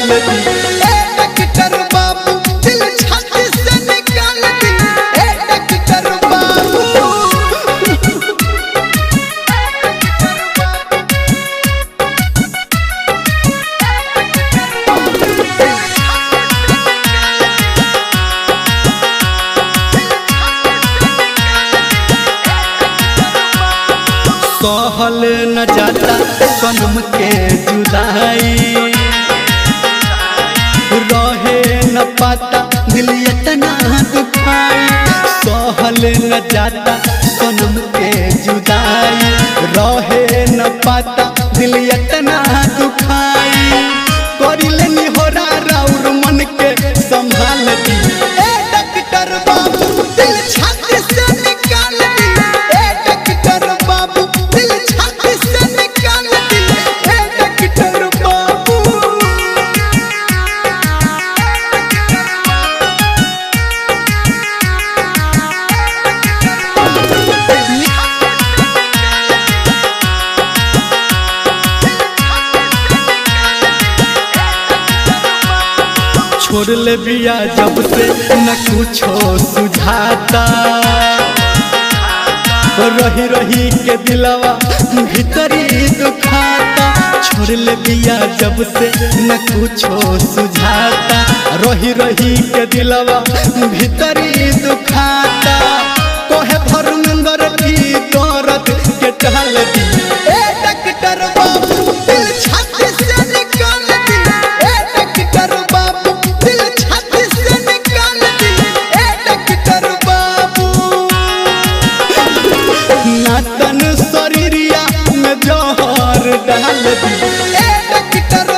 निकाल दी। डॉक्टर बाबू दिल छाती से निकाल दी। डॉक्टर बाबू सहल न जाता सनम के जुदाई, रहे न पाता दिल इतना दुखाई। सहल न जाता सनम के जुदाई, रहे न पाता दिल इतना दुखाई। करी लेनी हो राउर मन के संभाल दी। डॉक्टर बाबू दिल छाती से निकाल दी। डॉक्टर बाबू दिल छाती से निकाल दी। डॉक्टर बाबू छोड़ ले बिया जब से न कुछो सुझाता, रही रही के दिलवा भीतरी दुखाता। छोड़ ले बिया जब से न कुछो सुझाता, रही रही के दिलवा भीतरी दुखाता। कोहे भरमंदर की दर्द के टहल दी। डॉक्टर बाबू दिल छाती से निकाल दी। डॉक्टर बाबू दिल छाती से निकाल दी। डॉक्टर बाबू नातन शरीरिया में जहर डाल दी। डॉक्टर